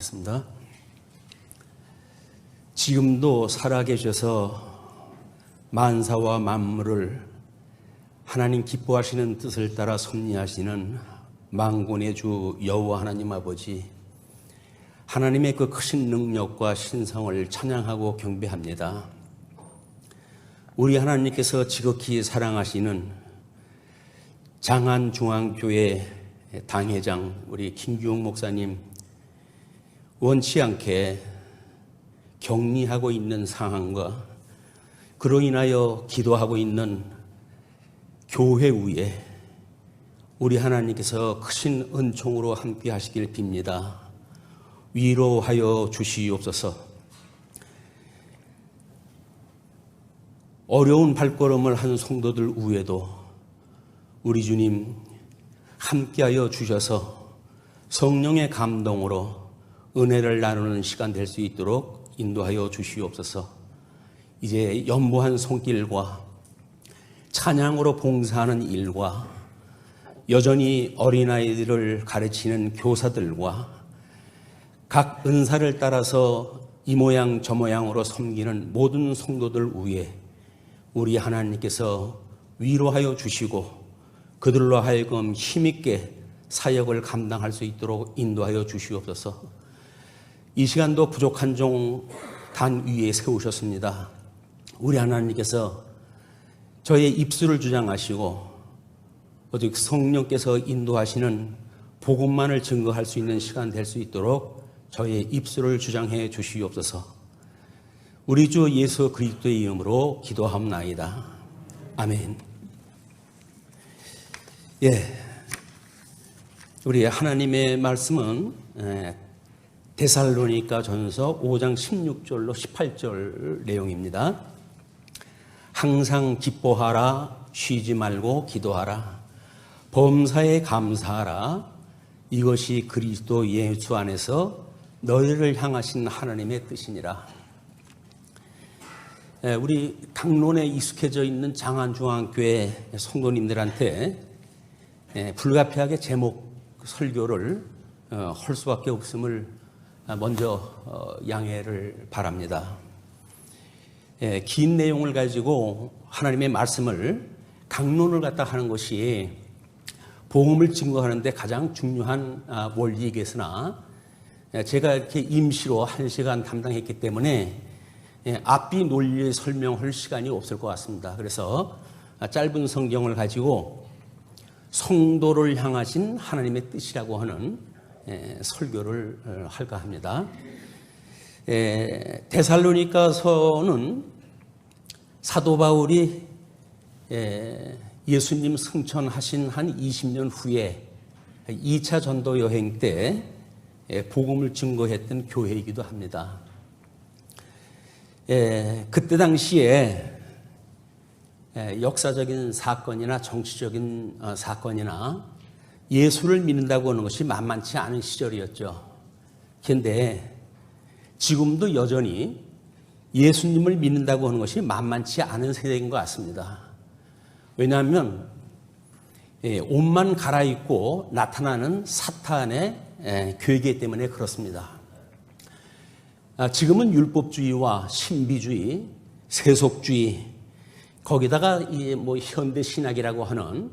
습니다. 지금도 살아계셔서 만사와 만물을 하나님 기뻐하시는 뜻을 따라 섭리하시는 만군의 주 여호와 하나님 아버지, 하나님의 그 크신 능력과 신성을 찬양하고 경배합니다. 우리 하나님께서 지극히 사랑하시는 장안중앙교회 당회장 우리 김규홍 목사님 원치 않게 격리하고 있는 상황과 그로 인하여 기도하고 있는 교회 위에 우리 하나님께서 크신 은총으로 함께 하시길 빕니다. 위로하여 주시옵소서. 어려운 발걸음을 한 성도들 위에도 우리 주님 함께하여 주셔서 성령의 감동으로 은혜를 나누는 시간 될 수 있도록 인도하여 주시옵소서. 이제 연보한 손길과 찬양으로 봉사하는 일과 여전히 어린아이들을 가르치는 교사들과 각 은사를 따라서 이 모양 저 모양으로 섬기는 모든 성도들 위에 우리 하나님께서 위로하여 주시고 그들로 하여금 힘있게 사역을 감당할 수 있도록 인도하여 주시옵소서. 이 시간도 부족한 종 단 위에 세우셨습니다. 우리 하나님께서 저의 입술을 주장하시고 오직 성령께서 인도하시는 복음만을 증거할 수 있는 시간 될 수 있도록 저의 입술을 주장해 주시옵소서. 우리 주 예수 그리스도의 이름으로 기도하옵나이다. 아멘. 우리 하나님의 말씀은 데살로니가 전서 5장 16절로 18절 내용입니다. 항상 기뻐하라, 쉬지 말고 기도하라, 범사에 감사하라, 이것이 그리스도 예수 안에서 너희를 향하신 하나님의 뜻이니라. 우리 강론에 익숙해져 있는 장안중앙교회 성도님들한테 불가피하게 제목 설교를 할 수밖에 없음을 먼저 양해를 바랍니다. 긴 내용을 가지고 하나님의 말씀을 강론을 갖다 하는 것이 복음을 증거하는 데 가장 중요한 원리이겠으나 제가 이렇게 임시로 1시간 담당했기 때문에 앞뒤 논리 설명할 시간이 없을 것 같습니다. 그래서 짧은 성경을 가지고 성도를 향하신 하나님의 뜻이라고 하는 설교를 할까 합니다. 데살로니가서는 사도 바울이 예수님 승천하신 한 20년 후에 2차 전도 여행 때 복음을 증거했던 교회이기도 합니다. 그때 당시에 역사적인 사건이나 정치적인 사건이나 예수를 믿는다고 하는 것이 만만치 않은 시절이었죠. 그런데 지금도 여전히 예수님을 믿는다고 하는 것이 만만치 않은 세대인 것 같습니다. 왜냐하면 옷만 갈아입고 나타나는 사탄의 괴계 때문에 그렇습니다. 지금은 율법주의와 신비주의, 세속주의, 거기다가 현대 신학이라고 하는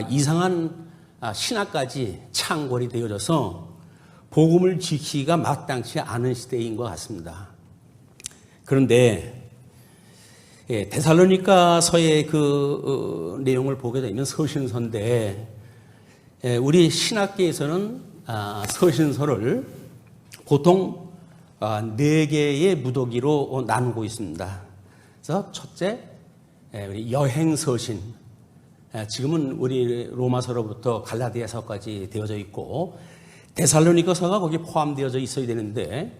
이상한 신학까지 창궐이 되어져서 복음을 지키기가 마땅치 않은 시대인 것 같습니다. 그런데 데살로니가서의 그 내용을 보게 되면 서신서인데 우리 신학계에서는 서신서를 보통 4개의 무더기로 나누고 있습니다. 그래서 첫째, 우리 여행서신. 지금은 우리 로마서로부터 갈라디아서까지 되어져 있고 데살로니가서가 거기에 포함되어져 있어야 되는데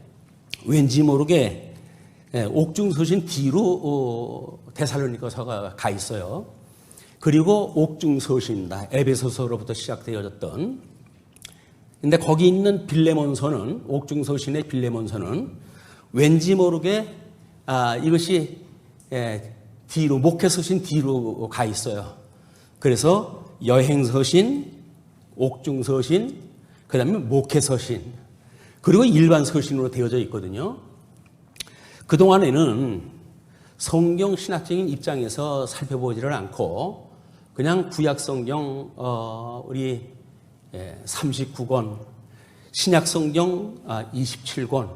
왠지 모르게 옥중서신 뒤로 데살로니가서가 가 있어요. 그리고 옥중서신입니다. 에베소서로부터 시작되어졌던. 근데 거기 있는 빌레몬서는, 옥중서신의 빌레몬서는 왠지 모르게 이것이 뒤로, 목회서신 뒤로 가 있어요. 그래서 여행서신, 옥중서신, 그 다음에 목회서신, 그리고 일반 서신으로 되어져 있거든요. 그동안에는 성경 신학적인 입장에서 살펴보지를 않고 그냥 구약 성경 우리 39권, 신약 성경 27권,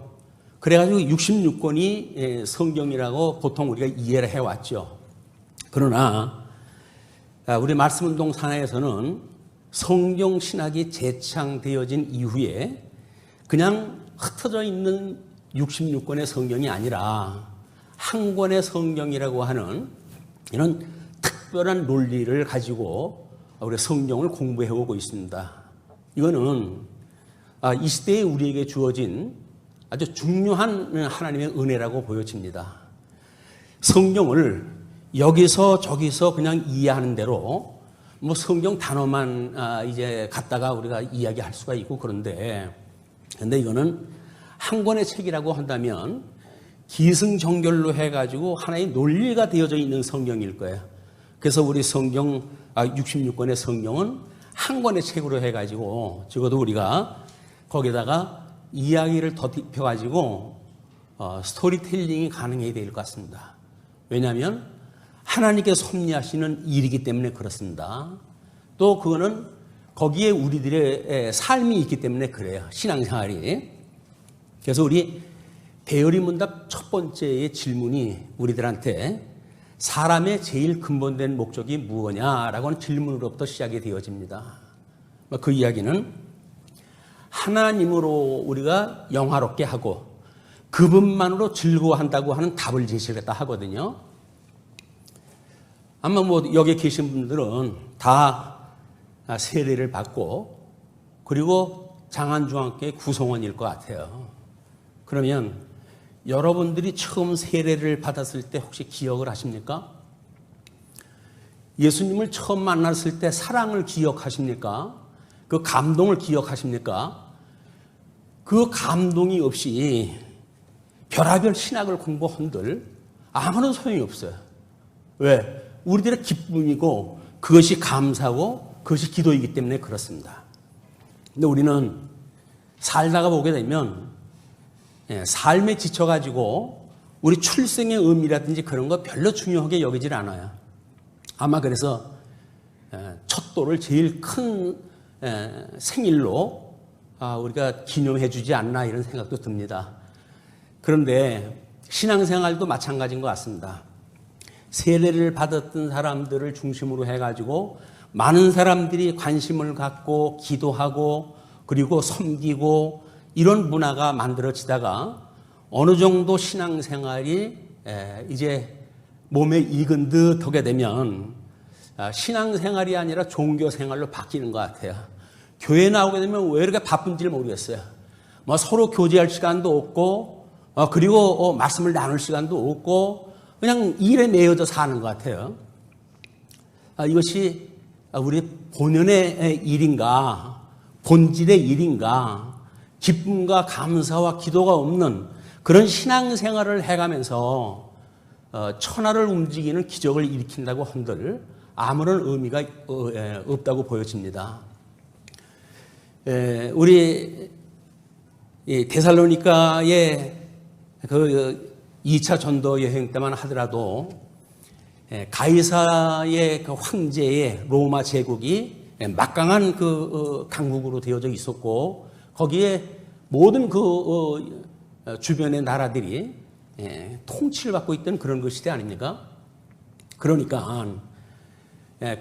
그래가지고 66권이 성경이라고 보통 우리가 이해를 해왔죠. 그러나 우리 말씀운동 산하에서는 성경 신학이 재창되어진 이후에 그냥 흩어져 있는 66권의 성경이 아니라 한 권의 성경이라고 하는 이런 특별한 논리를 가지고 우리 성경을 공부해 오고 있습니다. 이거는 이 시대에 우리에게 주어진 아주 중요한 하나님의 은혜라고 보여집니다. 성경을 여기서 저기서 그냥 이해하는 대로 뭐 성경 단어만 이제 갖다가 우리가 이야기할 수가 있고 그런데 이거는 한 권의 책이라고 한다면 기승전결로 해가지고 하나의 논리가 되어져 있는 성경일 거예요. 그래서 우리 성경 66권의 성경은 한 권의 책으로 해가지고 적어도 우리가 거기다가 이야기를 덧입혀가지고 스토리텔링이 가능해야 될 것 같습니다. 왜냐하면 하나님께 섭리하시는 일이기 때문에 그렇습니다. 또 그거는 거기에 우리들의 삶이 있기 때문에 그래요. 신앙생활이. 그래서 우리 대열이 문답 첫 번째의 질문이 우리들한테 사람의 제일 근본된 목적이 무엇냐라고 하는 질문으로부터 시작이 되어집니다. 그 이야기는 하나님으로 우리가 영화롭게 하고 그분만으로 즐거워한다고 하는 답을 제시를 했다 하거든요. 아마 뭐 여기 계신 분들은 다 세례를 받고 그리고 장안중앙교회 구성원일 것 같아요. 그러면 여러분들이 처음 세례를 받았을 때 혹시 기억을 하십니까? 예수님을 처음 만났을 때 사랑을 기억하십니까? 그 감동을 기억하십니까? 그 감동이 없이 별하별 신학을 공부한들 아무런 소용이 없어요. 왜? 우리들의 기쁨이고 그것이 감사고 그것이 기도이기 때문에 그렇습니다. 근데 우리는 살다가 보게 되면 삶에 지쳐가지고 우리 출생의 의미라든지 그런 거 별로 중요하게 여기질 않아요. 아마 그래서 첫 돌을 제일 큰 생일로 우리가 기념해 주지 않나 이런 생각도 듭니다. 그런데 신앙생활도 마찬가지인 것 같습니다. 세례를 받았던 사람들을 중심으로 해가지고 많은 사람들이 관심을 갖고 기도하고 그리고 섬기고 이런 문화가 만들어지다가 어느 정도 신앙생활이 이제 몸에 익은 듯 하게 되면 신앙생활이 아니라 종교생활로 바뀌는 것 같아요. 교회 나오게 되면 왜 이렇게 바쁜지를 모르겠어요. 뭐 서로 교제할 시간도 없고 그리고 말씀을 나눌 시간도 없고 그냥 일에 매여져 사는 것 같아요. 이것이 우리 본연의 일인가 본질의 일인가 기쁨과 감사와 기도가 없는 그런 신앙생활을 해가면서 천하를 움직이는 기적을 일으킨다고 한들 아무런 의미가 없다고 보여집니다. 우리 데살로니가의 그 2차 전도 여행 때만 하더라도 가이사의 그 황제의 로마 제국이 막강한 그 강국으로 되어져 있었고 거기에 모든 그 주변의 나라들이 통치를 받고 있던 그런 그 시대 아닙니까? 그러니까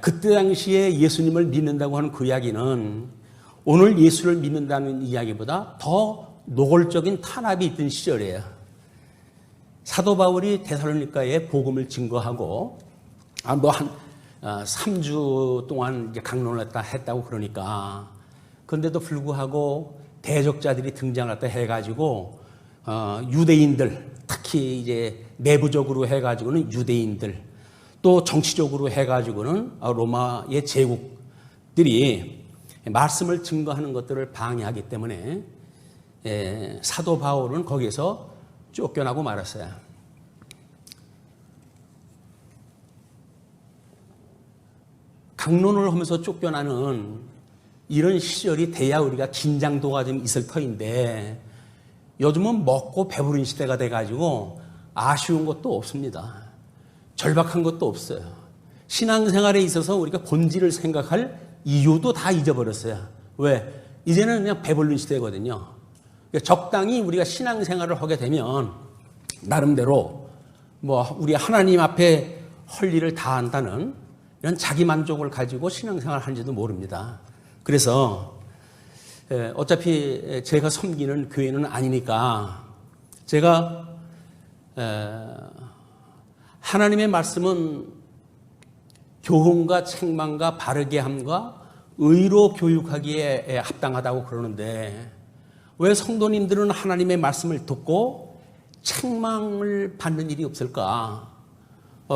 그때 당시에 예수님을 믿는다고 하는 그 이야기는 오늘 예수를 믿는다는 이야기보다 더 노골적인 탄압이 있던 시절이에요. 사도 바울이 데살로니가에 복음을 증거하고 뭐 한 3주 동안 이제 강론을 했다고 그러니까 그런데도 불구하고 대적자들이 등장했다 해가지고 유대인들 특히 이제 내부적으로 해가지고는 유대인들 또 정치적으로 해가지고는 로마의 제국들이 말씀을 증거하는 것들을 방해하기 때문에 사도 바울은 거기서 쫓겨나고 말았어요. 강론을 하면서 쫓겨나는 이런 시절이 돼야 우리가 긴장도가 좀 있을 터인데 요즘은 먹고 배부른 시대가 돼가지고 아쉬운 것도 없습니다. 절박한 것도 없어요. 신앙생활에 있어서 우리가 본질을 생각할 이유도 다 잊어버렸어요. 왜? 이제는 그냥 배부른 시대거든요. 적당히 우리가 신앙생활을 하게 되면 나름대로 우리 하나님 앞에 할 일을 다 한다는 이런 자기만족을 가지고 신앙생활을 하는지도 모릅니다. 그래서 어차피 제가 섬기는 교회는 아니니까 제가 하나님의 말씀은 교훈과 책망과 바르게 함과 의로 교육하기에 합당하다고 그러는데 왜 성도님들은 하나님의 말씀을 듣고 책망을 받는 일이 없을까?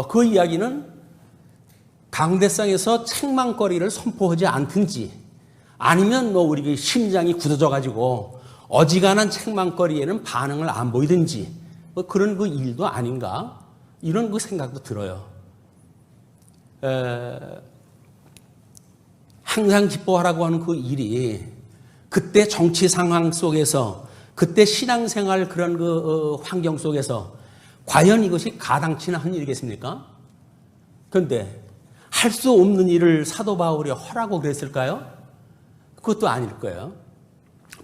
그 이야기는 강대상에서 책망거리를 선포하지 않든지 아니면 우리 심장이 굳어져 가지고 어지간한 책망거리에는 반응을 안 보이든지 그런 그 일도 아닌가? 이런 그 생각도 들어요. 항상 기뻐하라고 하는 그 일이 그때 정치 상황 속에서 그때 신앙생활 그런 그 환경 속에서 과연 이것이 가당치나 한 일이겠습니까? 그런데 할 수 없는 일을 사도 바울이 하라고 그랬을까요? 그것도 아닐 거예요.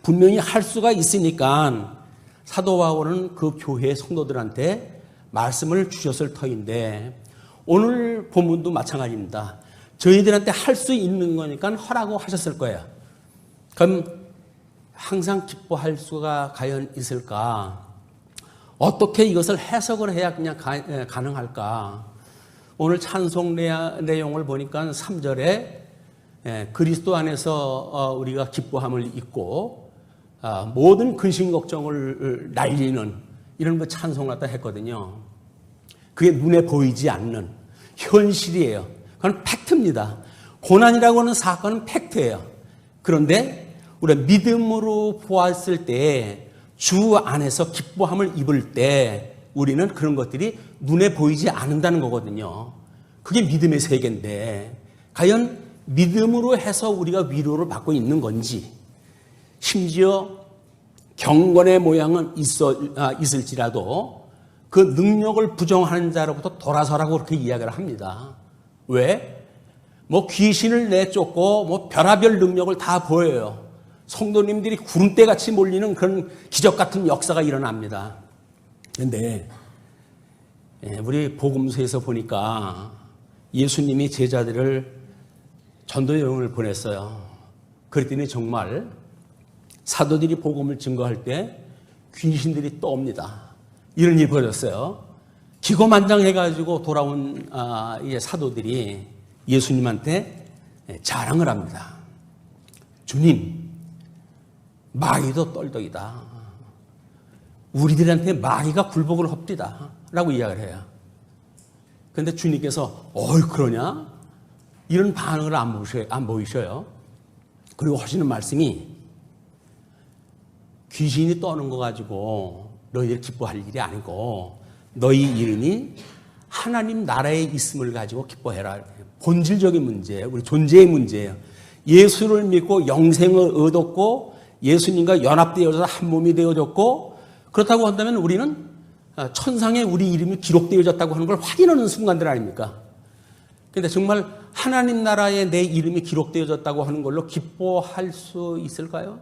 분명히 할 수가 있으니까 사도 바울은 그 교회 성도들한테 말씀을 주셨을 터인데 오늘 본문도 마찬가지입니다. 저희들한테 할 수 있는 거니까 하라고 하셨을 거예요. 그럼 항상 기뻐할 수가 과연 있을까? 어떻게 이것을 해석을 해야 그냥 가능할까? 오늘 찬송 내용을 보니까 3절에 그리스도 안에서 우리가 기뻐함을 잊고 모든 근심 걱정을 날리는 이런 거 찬송을 갖다 했거든요. 그게 눈에 보이지 않는 현실이에요. 그건 팩트입니다. 고난이라고 하는 사건은 팩트예요. 그런데 우리가 믿음으로 보았을 때 주 안에서 기뻐함을 입을 때 우리는 그런 것들이 눈에 보이지 않는다는 거거든요. 그게 믿음의 세계인데 과연 믿음으로 해서 우리가 위로를 받고 있는 건지 심지어 경건의 모양은 있을지라도 그 능력을 부정하는 자로부터 돌아서라고 그렇게 이야기를 합니다. 왜? 귀신을 내쫓고 별하별 능력을 다 보여요. 성도님들이 구름대같이 몰리는 그런 기적 같은 역사가 일어납니다. 그런데 우리 복음서에서 보니까 예수님이 제자들을 전도 여행을 보냈어요. 그랬더니 정말 사도들이 복음을 증거할 때 귀신들이 떠옵니다. 이런 일이 벌어졌어요. 기고만장해가지고 돌아온 사도들이 예수님한테 자랑을 합니다. 주님, 마귀도 떨떡이다. 우리들한테 마귀가 굴복을 합디다. 라고 이야기를 해요. 그런데 주님께서 그러냐? 이런 반응을 안 보이셔요. 그리고 하시는 말씀이 귀신이 떠는 거 가지고 너희들 기뻐할 일이 아니고 너희 이름이 하나님 나라에 있음을 가지고 기뻐해라. 본질적인 문제예요. 우리 존재의 문제예요. 예수를 믿고 영생을 얻었고 예수님과 연합되어서 한 몸이 되어졌고 그렇다고 한다면 우리는 천상에 우리 이름이 기록되어졌다고 하는 걸 확인하는 순간들 아닙니까? 그런데 정말 하나님 나라에 내 이름이 기록되어졌다고 하는 걸로 기뻐할 수 있을까요?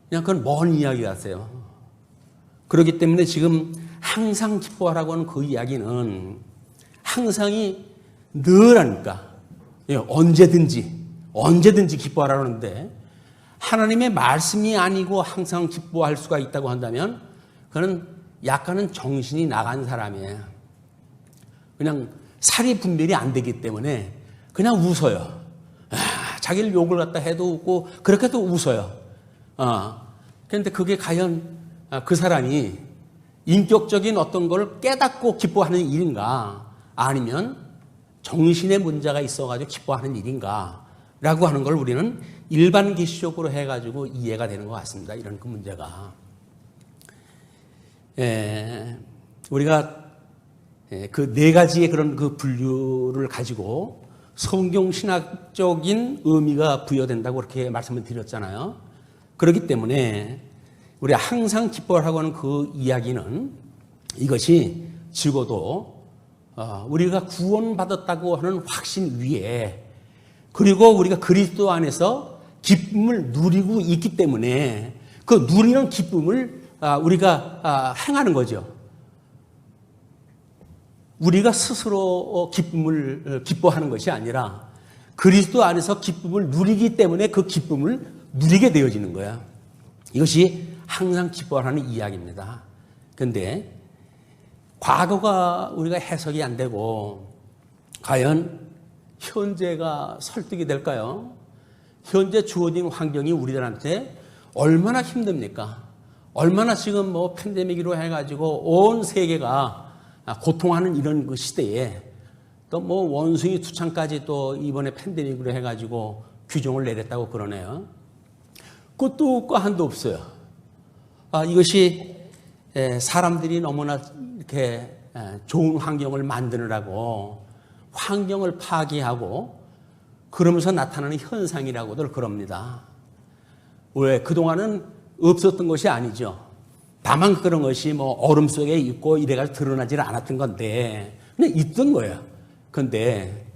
그냥 그건 먼 이야기 같아요. 그렇기 때문에 지금 항상 기뻐하라고 하는 그 이야기는 항상이 늘 하니까 언제든지 기뻐하라고 하는데 하나님의 말씀이 아니고 항상 기뻐할 수가 있다고 한다면 그는 약간은 정신이 나간 사람이에요. 그냥 살이 분별이 안 되기 때문에 그냥 웃어요. 자기를 욕을 갖다 해도 웃고 그렇게도 웃어요. 그런데 그게 과연 그 사람이 인격적인 어떤 걸 깨닫고 기뻐하는 일인가 아니면 정신의 문제가 있어가지고 기뻐하는 일인가 라고 하는 걸 우리는 일반 계시적으로 해가지고 이해가 되는 것 같습니다. 이런 그 문제가. 우리가 그 네 가지의 그런 그 분류를 가지고 성경신학적인 의미가 부여된다고 그렇게 말씀을 드렸잖아요. 그렇기 때문에 우리 항상 기뻐하라고 하는 그 이야기는 이것이 적어도 우리가 구원받았다고 하는 확신 위에 그리고 우리가 그리스도 안에서 기쁨을 누리고 있기 때문에 그 누리는 기쁨을 우리가 행하는 거죠. 우리가 스스로 기쁨을 기뻐하는 것이 아니라 그리스도 안에서 기쁨을 누리기 때문에 그 기쁨을 누리게 되어지는 거야. 이것이 항상 기뻐하는 이야기입니다. 그런데 과거가 우리가 해석이 안 되고 과연 현재가 설득이 될까요? 현재 주어진 환경이 우리들한테 얼마나 힘듭니까? 얼마나 지금 팬데믹으로 해가지고 온 세계가 고통하는 이런 그 시대에 또 원숭이 투창까지 또 이번에 팬데믹으로 해가지고 규정을 내렸다고 그러네요. 끝도 없고 한도 없어요. 이것이 사람들이 너무나 이렇게 좋은 환경을 만드느라고 환경을 파괴하고 그러면서 나타나는 현상이라고들 그럽니다. 왜? 그동안은 없었던 것이 아니죠. 다만 그런 것이 얼음 속에 있고 이래가지고 드러나질 않았던 건데 그냥 있던 거예요. 그런데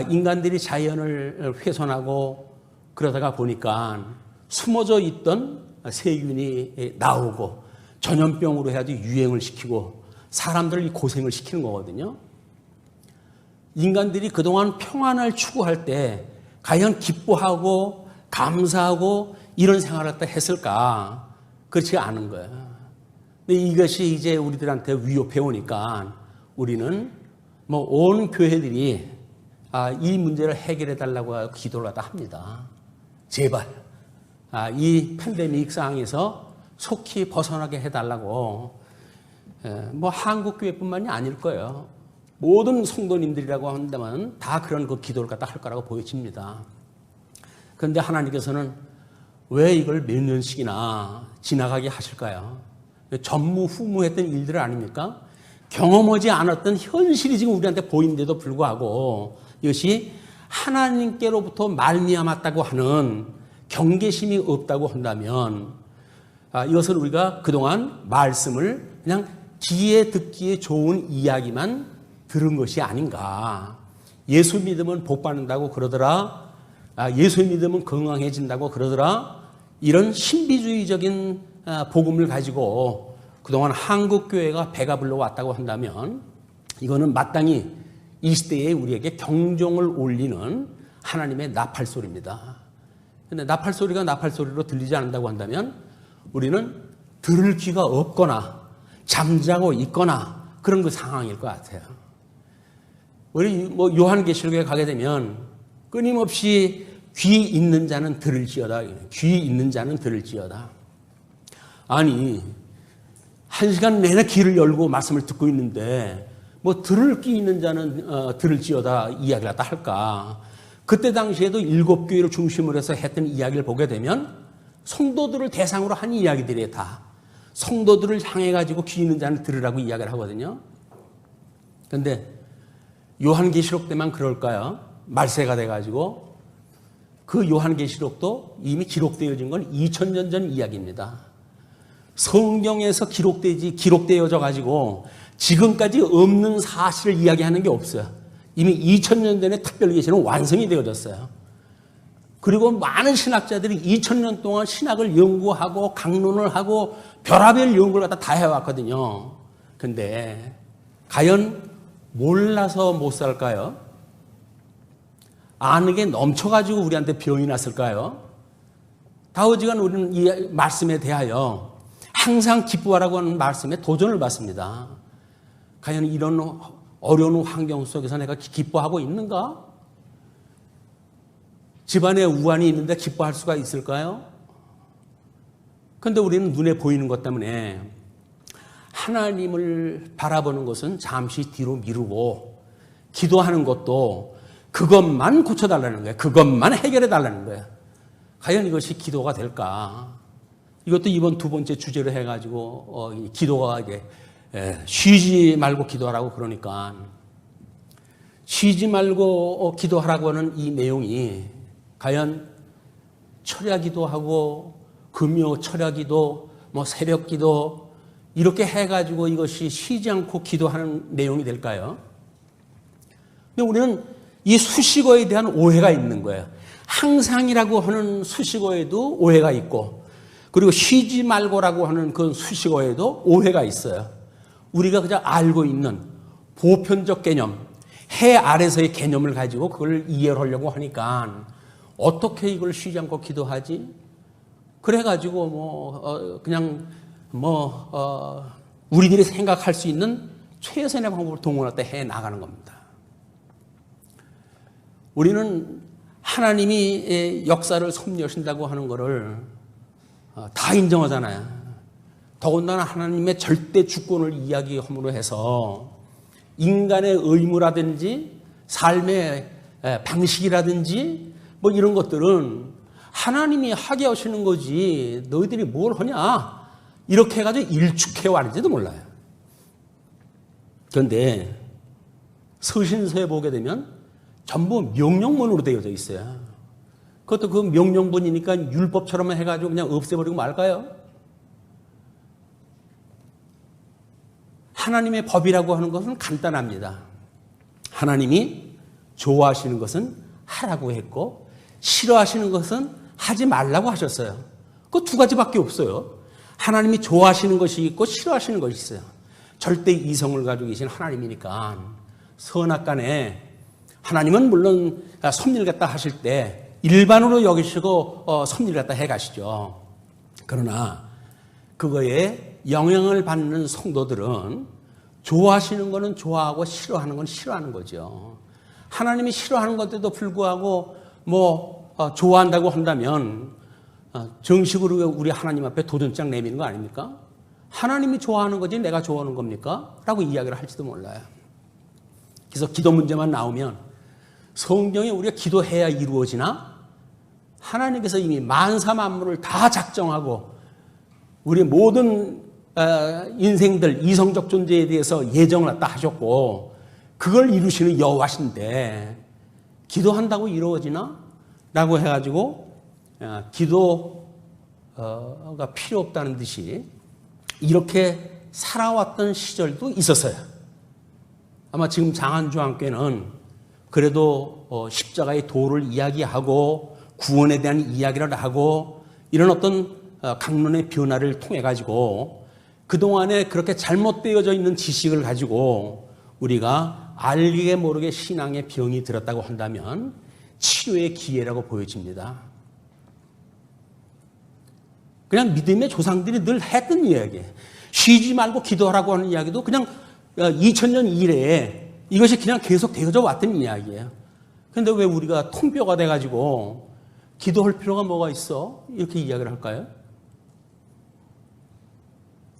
인간들이 자연을 훼손하고 그러다가 보니까 숨어져 있던 세균이 나오고 전염병으로 해야지 유행을 시키고 사람들을 고생을 시키는 거거든요. 인간들이 그동안 평안을 추구할 때 과연 기뻐하고 감사하고 이런 생활을 했을까? 그렇지 않은 거예요. 근데 이것이 이제 우리들한테 위협해 오니까 우리는 온 교회들이 이 문제를 해결해 달라고 기도를 하다 합니다. 제발 이 팬데믹 상황에서 속히 벗어나게 해달라고. 한국 교회뿐만이 아닐 거예요. 모든 성도님들이라고 한다면 다 그런 그 기도를 갖다 할 거라고 보여집니다. 그런데 하나님께서는 왜 이걸 몇 년씩이나 지나가게 하실까요? 전무후무했던 일들 아닙니까? 경험하지 않았던 현실이 지금 우리한테 보이는데도 불구하고 이것이 하나님께로부터 말미암았다고 하는 경계심이 없다고 한다면 이것을 우리가 그동안 말씀을 그냥 귀에 듣기에 좋은 이야기만 들은 것이 아닌가. 예수 믿으면 복 받는다고 그러더라. 예수 믿으면 건강해진다고 그러더라. 이런 신비주의적인 복음을 가지고 그동안 한국교회가 배가 불러왔다고 한다면 이거는 마땅히 이 시대에 우리에게 경종을 울리는 하나님의 나팔소리입니다. 그런데 나팔소리가 나팔소리로 들리지 않는다고 한다면 우리는 들을 귀가 없거나 잠자고 있거나 그런 그 상황일 것 같아요. 우리 요한계시록에 가게 되면 끊임없이 귀 있는 자는 들을지어다. 귀 있는 자는 들을지어다. 아니, 한 시간 내내 귀를 열고 말씀을 듣고 있는데 들을 귀 있는 자는 들을지어다 이야기를 갖다 할까. 그때 당시에도 7교회를 중심으로 해서 했던 이야기를 보게 되면 성도들을 대상으로 한 이야기들이에요. 다. 성도들을 향해 가지고 귀 있는 자는 들으라고 이야기를 하거든요. 그런데 요한계시록 때만 그럴까요? 말세가 돼가지고 그 요한계시록도 이미 기록되어진 건 2000년 전 이야기입니다. 성경에서 기록되어져 가지고 지금까지 없는 사실을 이야기하는 게 없어요. 이미 2000년 전에 특별계시는 완성이 되어졌어요. 그리고 많은 신학자들이 2000년 동안 신학을 연구하고 강론을 하고 별하별 연구를 갖다 다 해왔거든요. 근데 과연 몰라서 못 살까요? 아는 게 넘쳐가지고 우리한테 병이 났을까요? 다오지간 우리는 이 말씀에 대하여 항상 기뻐하라고 하는 말씀에 도전을 받습니다. 과연 이런 어려운 환경 속에서 내가 기뻐하고 있는가? 집안에 우환이 있는데 기뻐할 수가 있을까요? 그런데 우리는 눈에 보이는 것 때문에 하나님을 바라보는 것은 잠시 뒤로 미루고 기도하는 것도 그것만 고쳐달라는 거예요. 그것만 해결해달라는 거예요. 과연 이것이 기도가 될까? 이것도 이번 두 번째 주제로 해가지고 기도가 이제 쉬지 말고 기도하라고 그러니까 쉬지 말고 기도하라고 하는 이 내용이 과연 철야기도 하고 금요 철야기도 뭐 새벽 기도 이렇게 해가지고 이것이 쉬지 않고 기도하는 내용이 될까요? 근데 우리는 이 수식어에 대한 오해가 있는 거예요. 항상이라고 하는 수식어에도 오해가 있고, 그리고 쉬지 말고라고 하는 그 수식어에도 오해가 있어요. 우리가 그냥 알고 있는 보편적 개념, 해 아래서의 개념을 가지고 그걸 이해하려고 하니까 어떻게 이걸 쉬지 않고 기도하지? 그래가지고 우리들이 생각할 수 있는 최선의 방법을 동원할 때 해 나가는 겁니다. 우리는 하나님이 역사를 섭리하신다고 하는 것을 다 인정하잖아요. 더군다나 하나님의 절대 주권을 이야기함으로 해서 인간의 의무라든지 삶의 방식이라든지 뭐 이런 것들은 하나님이 하게 하시는 거지 너희들이 뭘 하냐 이렇게 해가지고 일축해 왔는지도 몰라요. 그런데 서신서에 보게 되면 전부 명령문으로 되어져 있어요. 그것도 그 명령문이니까 율법처럼 해가지고 그냥 없애버리고 말까요? 하나님의 법이라고 하는 것은 간단합니다. 하나님이 좋아하시는 것은 하라고 했고 싫어하시는 것은 하지 말라고 하셨어요. 그 두 가지밖에 없어요. 하나님이 좋아하시는 것이 있고 싫어하시는 것이 있어요. 절대 이성을 가지고 계신 하나님이니까 선악간에 하나님은 물론 섭리를 갖다 하실 때 일반으로 여기시고 섭리를 갖다 해가시죠. 그러나 그거에 영향을 받는 성도들은 좋아하시는 거는 좋아하고 싫어하는 건 싫어하는 거죠. 하나님이 싫어하는 것에도 불구하고 좋아한다고 한다면 정식으로 우리 하나님 앞에 도전장 내미는 거 아닙니까? 하나님이 좋아하는 거지 내가 좋아하는 겁니까? 라고 이야기를 할지도 몰라요. 그래서 기도 문제만 나오면 성경에 우리가 기도해야 이루어지나? 하나님께서 이미 만사 만물을 다 작정하고 우리 모든 인생들 이성적 존재에 대해서 예정을 다 하셨고 그걸 이루시는 여호와신데 기도한다고 이루어지나? 라고 해가지고 기도가 필요 없다는 듯이 이렇게 살아왔던 시절도 있었어요. 아마 지금 장안주왕교회는 그래도 십자가의 도를 이야기하고 구원에 대한 이야기를 하고 이런 어떤 강론의 변화를 통해 가지고 그동안에 그렇게 잘못되어져 있는 지식을 가지고 우리가 알게 모르게 신앙의 병이 들었다고 한다면 치료의 기회라고 보여집니다. 그냥 믿음의 조상들이 늘 했던 이야기예요. 쉬지 말고 기도하라고 하는 이야기도 그냥 2000년 이래에 이것이 그냥 계속 되어져 왔던 이야기예요. 그런데 왜 우리가 통뼈가 돼가지고 기도할 필요가 뭐가 있어? 이렇게 이야기를 할까요?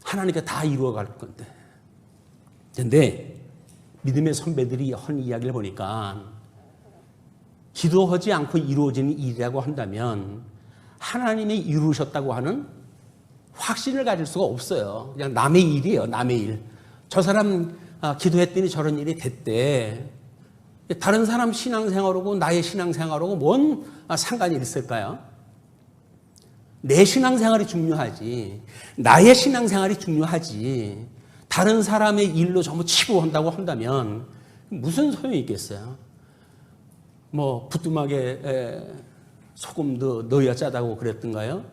하나님께 다 이루어갈 건데. 그런데 믿음의 선배들이 한 이야기를 보니까 기도하지 않고 이루어지는 일이라고 한다면 하나님이 이루셨다고 하는 확신을 가질 수가 없어요. 그냥 남의 일이에요. 남의 일. 저 사람 기도했더니 저런 일이 됐대. 다른 사람 신앙생활하고 나의 신앙생활하고 뭔 상관이 있을까요? 내 신앙생활이 중요하지. 나의 신앙생활이 중요하지. 다른 사람의 일로 전부 치부한다고 한다면 무슨 소용이 있겠어요? 부뚜막에 소금도 넣어야 짜다고 그랬던가요?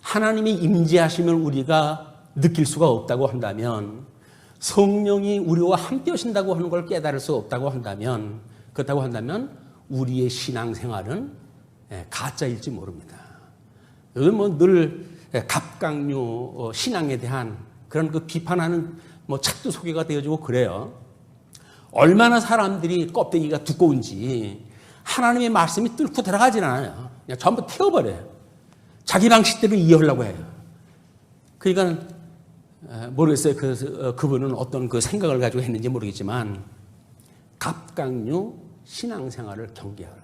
하나님이 임재하시면 우리가 느낄 수가 없다고 한다면 성령이 우리와 함께 하신다고 하는 걸 깨달을 수 없다고 한다면 그렇다고 한다면 우리의 신앙생활은 가짜일지 모릅니다. 요즘 늘 갑각류 신앙에 대한 그런 그 비판하는 책도 소개가 되어지고 그래요. 얼마나 사람들이 껍데기가 두꺼운지 하나님의 말씀이 뚫고 들어가진 않아요. 그냥 전부 튀어버려요. 자기 방식대로 이해하려고 해요. 그러니까 모르겠어요. 그분은 어떤 그 생각을 가지고 했는지 모르겠지만 갑각류 신앙생활을 경계하라.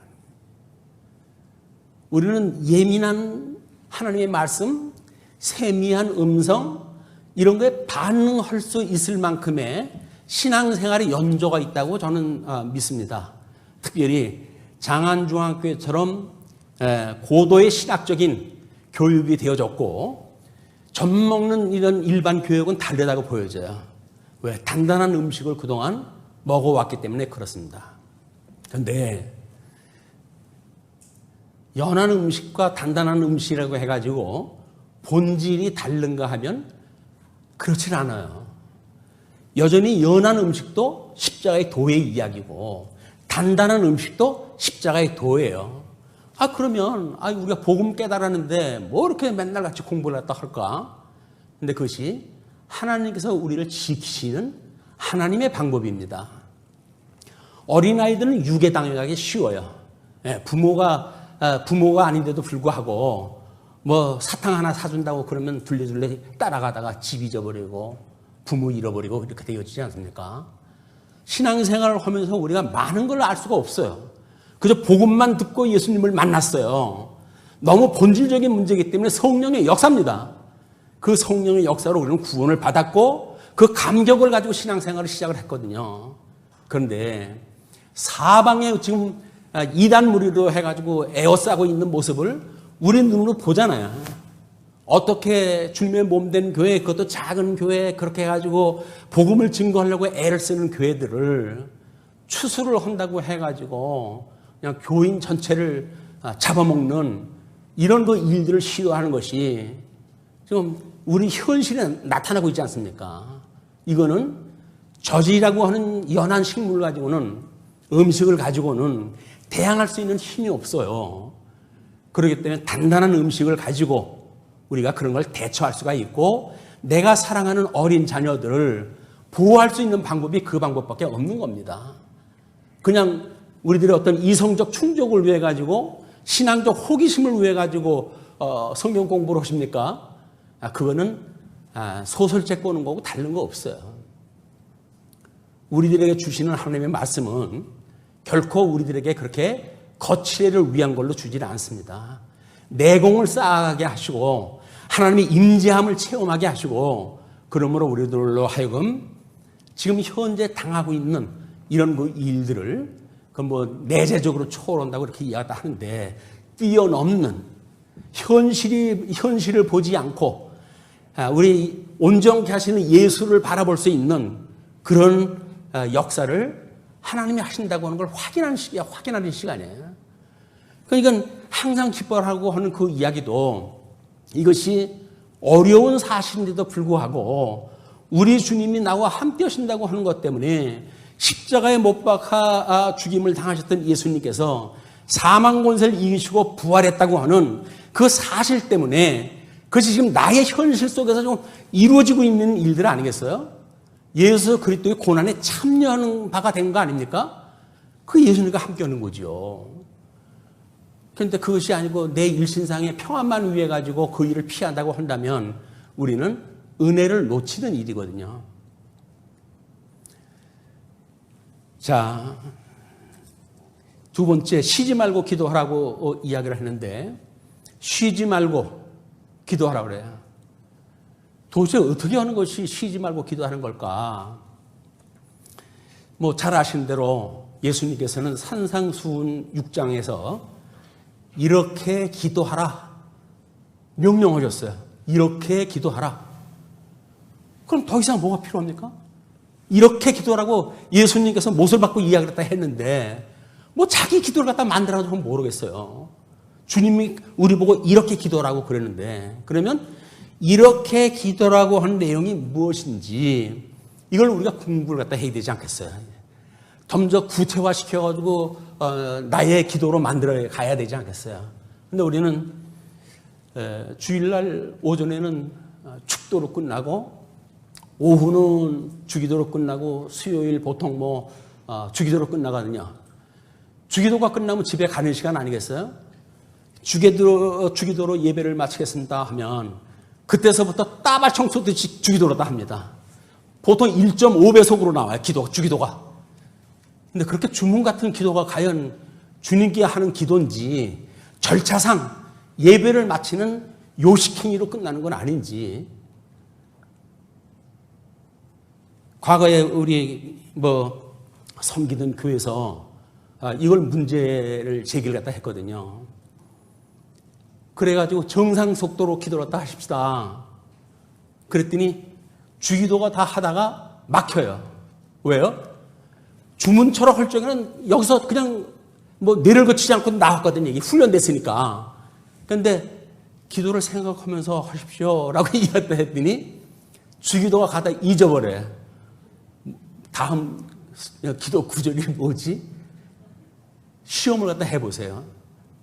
우리는 예민한 하나님의 말씀, 세미한 음성 이런 거에 반응할 수 있을 만큼의 신앙생활의 연조가 있다고 저는 믿습니다. 특별히 장안중앙교회처럼 고도의 신학적인 교육이 되어졌고 젖 먹는 이런 일반 교육은 다르다고 보여져요. 왜? 단단한 음식을 그동안 먹어왔기 때문에 그렇습니다. 그런데 연한 음식과 단단한 음식이라고 해가지고 본질이 다른가 하면 그렇진 않아요. 여전히 연한 음식도 십자가의 도의 이야기고 단단한 음식도 십자가의 도예요. 그러면 우리가 복음 깨달았는데 뭐 이렇게 맨날 같이 공부를 했다 할까? 근데 그것이 하나님께서 우리를 지키시는 하나님의 방법입니다. 어린아이들은 유괴당하기 쉬워요. 부모가 아닌데도 불구하고 뭐 사탕 하나 사준다고 그러면 둘레둘레 따라가다가 집 잊어버리고 부모 잃어버리고 이렇게 되어지지 않습니까? 신앙생활을 하면서 우리가 많은 걸 알 수가 없어요. 그저 복음만 듣고 예수님을 만났어요. 너무 본질적인 문제이기 때문에 성령의 역사입니다. 그 성령의 역사로 우리는 구원을 받았고 그 감격을 가지고 신앙생활을 시작을 했거든요. 그런데 사방에 지금 이단 무리로 해가지고 에워싸고 있는 모습을 우리 눈으로 보잖아요. 어떻게 주님의 몸된 교회, 그것도 작은 교회 그렇게 해가지고 복음을 증거하려고 애를 쓰는 교회들을 추수를 한다고 해가지고 그냥 교인 전체를 잡아먹는 이런 그 일들을 시도하는 것이 지금 우리 현실에 나타나고 있지 않습니까? 이거는 젖이라고 하는 연한 식물을 가지고는 음식을 가지고는 대항할 수 있는 힘이 없어요. 그렇기 때문에 단단한 음식을 가지고 우리가 그런 걸 대처할 수가 있고 내가 사랑하는 어린 자녀들을 보호할 수 있는 방법이 그 방법밖에 없는 겁니다. 그냥 우리들의 어떤 이성적 충족을 위해 가지고 신앙적 호기심을 위해 가지고 성경 공부를 하십니까? 그거는 소설책 보는 거고 다른 거 없어요. 우리들에게 주시는 하나님의 말씀은 결코 우리들에게 그렇게 거칠애를 위한 걸로 주지는 않습니다. 내공을 쌓아가게 하시고 하나님의 임재함을 체험하게 하시고 그러므로 우리들로 하여금 지금 현재 당하고 있는 이런 그 일들을 그 뭐 내재적으로 초월한다고 이렇게 이야기를 하는데 뛰어넘는 현실을 보지 않고 우리 온전케 하시는 예수를 바라볼 수 있는 그런 역사를 하나님이 하신다고 하는 걸 확인하는 시간이에요. 그러니까 항상 기뻐하고 하는 그 이야기도 이것이 어려운 사실인데도 불구하고 우리 주님이 나와 함께 하신다고 하는 것 때문에 십자가에 못 박아 죽임을 당하셨던 예수님께서 사망 권세를 이기시고 부활했다고 하는 그 사실 때문에 그것이 지금 나의 현실 속에서 좀 이루어지고 있는 일들 아니겠어요? 예수 그리스도의 고난에 참여하는 바가 된 거 아닙니까? 그 예수님과 함께하는 거죠. 그런데 그것이 아니고 내 일신상의 평안만 위해 가지고 그 일을 피한다고 한다면 우리는 은혜를 놓치는 일이거든요. 자, 두 번째 쉬지 말고 기도하라고 이야기를 했는데 쉬지 말고 기도하라고 그래요. 도대체 어떻게 하는 것이 쉬지 말고 기도하는 걸까? 뭐 잘 아시는 대로 예수님께서는 산상수훈 6장에서 이렇게 기도하라 명령하셨어요. 이렇게 기도하라. 그럼 더 이상 뭐가 필요합니까? 이렇게 기도하라고 예수님께서 못을 받고 이야기를 했다 했는데 뭐 자기 기도를 갖다 만들어도 모르겠어요. 주님이 우리 보고 이렇게 기도하라고 그랬는데 그러면 이렇게 기도라고 하는 내용이 무엇인지 이걸 우리가 공부를 갖다 해야 되지 않겠어요? 좀 더 구체화시켜가지고 나의 기도로 만들어 가야 되지 않겠어요? 근데 우리는 주일날 오전에는 축도로 끝나고 오후는 주기도로 끝나고 수요일 보통 주기도로 끝나거든요. 주기도가 끝나면 집에 가는 시간 아니겠어요? 주기도로 예배를 마치겠습니다 하면 그때서부터 따발 청소듯이 주기도로다 합니다. 보통 1.5배속으로 나와요. 주기도가. 근데 그렇게 주문 같은 기도가 과연 주님께 하는 기도인지 절차상 예배를 마치는 요식행위로 끝나는 건 아닌지 과거에 우리 섬기던 교회에서 이걸 문제를 제기를 갖다 했거든요. 그래가지고 정상 속도로 기도를 갖다 하십시다. 그랬더니 주기도가 다 하다가 막혀요. 왜요? 주문처럼 할 적에는 여기서 그냥 뭐 뇌를 거치지 않고 나왔거든요. 이게 훈련됐으니까. 그런데 기도를 생각하면서 하십시오라고 이야기했다 했더니 주기도가 가다 잊어버려요. 다음 기도 구절이 뭐지? 시험을 갖다 해보세요.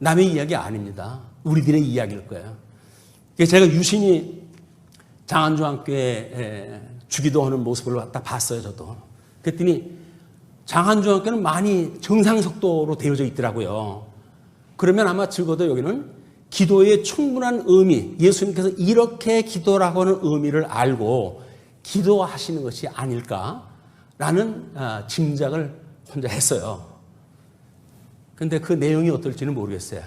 남의 이야기 아닙니다. 우리들의 이야기일 거예요. 제가 유심히 장안중학교에 주기도하는 모습을 갖다 봤어요. 저도. 그랬더니 장안중학교는 많이 정상속도로 되어져 있더라고요. 그러면 아마 적어도 여기는 기도의 충분한 의미, 예수님께서 이렇게 기도라고 하는 의미를 알고 기도하시는 것이 아닐까라는 짐작을 혼자 했어요. 그런데 그 내용이 어떨지는 모르겠어요.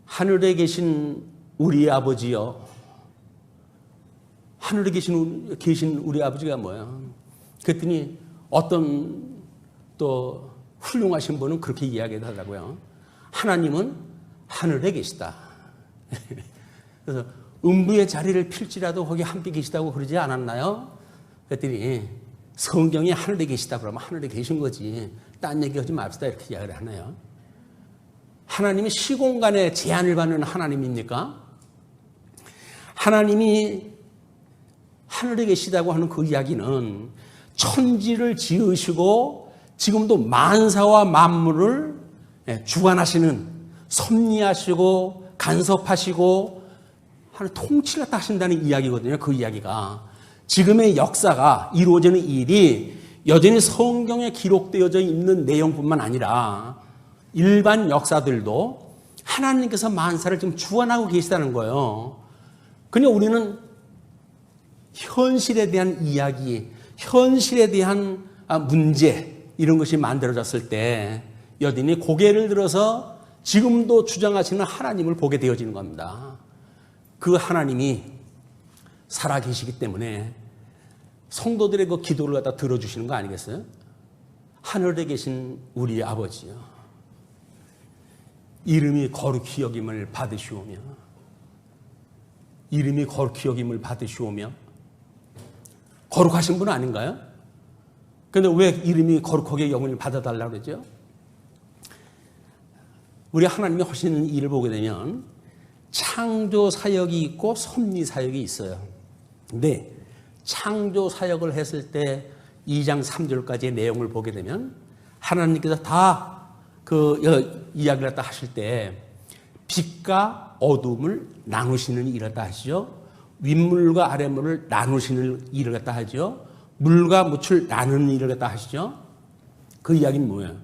하늘에 계신 우리 아버지여. 하늘에 계신 우리 아버지가 뭐예요? 그랬더니 어떤 또 훌륭하신 분은 그렇게 이야기하더라고요. 하나님은 하늘에 계시다. 그래서 음부의 자리를 필지라도 거기 함께 계시다고 그러지 않았나요? 그랬더니 성경에 하늘에 계시다 그러면 하늘에 계신 거지. 딴 얘기하지 맙시다 이렇게 이야기를 하네요. 하나님이 시공간에 제한을 받는 하나님입니까? 하나님이 하늘에 계시다고 하는 그 이야기는 천지를 지으시고 지금도 만사와 만물을 주관하시는, 섭리하시고 간섭하시고 하는 통치를 갖다 하신다는 이야기거든요. 그 이야기가. 지금의 역사가 이루어지는 일이 여전히 성경에 기록되어져 있는 내용뿐만 아니라 일반 역사들도 하나님께서 만사를 지금 주관하고 계시다는 거예요. 그냥 우리는 현실에 대한 이야기, 현실에 대한 문제 이런 것이 만들어졌을 때 여전히 고개를 들어서 지금도 주장하시는 하나님을 보게 되어지는 겁니다. 그 하나님이 살아계시기 때문에 성도들의 그 기도를 갖다 들어주시는 거 아니겠어요? 하늘에 계신 우리 아버지요. 이름이 거룩히 여김을 받으시오며, 이름이 거룩히 여김을 받으시오며, 거룩하신 분 아닌가요? 그런데 왜 이름이 거룩하게 여김을 받아달라고 그러죠? 우리 하나님이 하시는 일을 보게 되면 창조 사역이 있고 섭리 사역이 있어요. 근데 창조 사역을 했을 때 2장 3절까지의 내용을 보게 되면 하나님께서 다 그 이야기를 갖다 하실 때 빛과 어둠을 나누시는 일을 갖다 하시죠. 윗물과 아랫물을 나누시는 일을 갖다 하죠. 물과 묻을 나누는 일을 갖다 하시죠. 그 이야기는 뭐예요?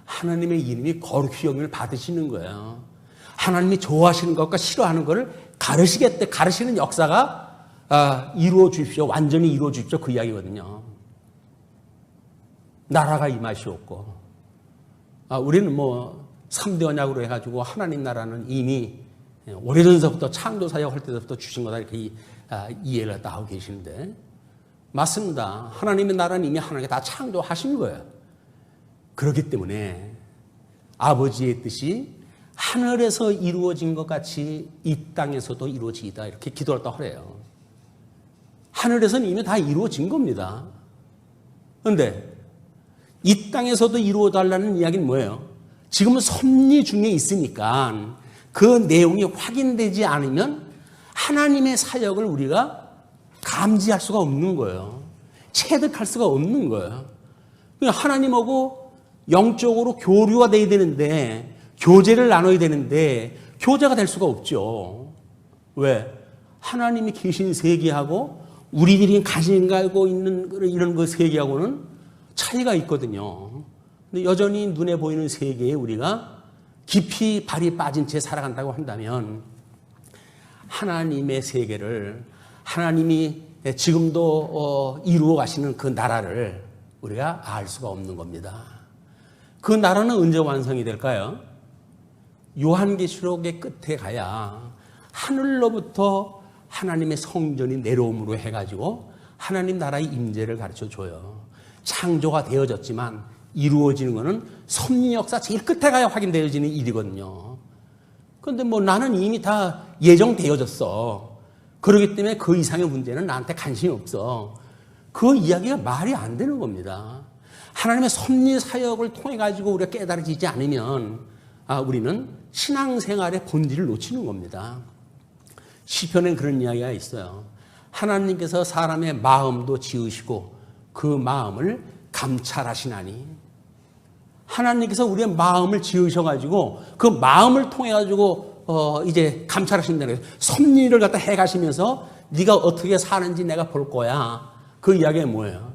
하나님의 이름이 거룩히 여김을 받으시는 거예요. 하나님이 좋아하시는 것과 싫어하는 것을 가르시는 역사가 이루어 주십시오. 완전히 이루어 주십시오. 그 이야기거든요. 나라가 임하시옵고, 우리는 뭐 3대 언약으로 해가지고 하나님 나라는 이미 오래전서부터 창조 사역 할 때부터 주신 거다 이렇게 이해를 다 하고 계시는데, 맞습니다. 하나님의 나라는 이미 하나님께 다 창조하신 거예요. 그렇기 때문에 아버지의 뜻이 하늘에서 이루어진 것 같이 이 땅에서도 이루어지이다 이렇게 기도를 또 하래요. 하늘에서는 이미 다 이루어진 겁니다. 그런데 이 땅에서도 이루어달라는 이야기는 뭐예요? 지금은 섭리 중에 있으니까 그 내용이 확인되지 않으면 하나님의 사역을 우리가 감지할 수가 없는 거예요. 체득할 수가 없는 거예요. 하나님하고 영적으로 교류가 돼야 되는데, 교제를 나눠야 되는데 교제가 될 수가 없죠. 왜? 하나님이 계신 세계하고 우리들이 가지고 있는 이런 그 세계하고는 차이가 있거든요. 근데 여전히 눈에 보이는 세계에 우리가 깊이 발이 빠진 채 살아간다고 한다면 하나님의 세계를, 하나님이 지금도 이루어 가시는 그 나라를 우리가 알 수가 없는 겁니다. 그 나라는 언제 완성이 될까요? 요한계시록의 끝에 가야 하늘로부터 하나님의 성전이 내려옴으로 해가지고 하나님 나라의 임재를 가르쳐줘요. 창조가 되어졌지만 이루어지는 것은 섭리 역사 제일 끝에 가야 확인되어지는 일이거든요. 그런데 뭐 나는 이미 다 예정되어졌어. 그렇기 때문에 그 이상의 문제는 나한테 관심이 없어. 그 이야기가 말이 안 되는 겁니다. 하나님의 섭리 사역을 통해 가지고 우리가 깨달아지지 않으면 우리는 신앙생활의 본질을 놓치는 겁니다. 시편에 그런 이야기가 있어요. 하나님께서 사람의 마음도 지으시고 그 마음을 감찰하시나니, 하나님께서 우리의 마음을 지으셔가지고 그 마음을 통해가지고 이제 감찰하신다는 거예요. 섭리를 갖다 해가시면서 네가 어떻게 사는지 내가 볼 거야. 그 이야기가 뭐예요?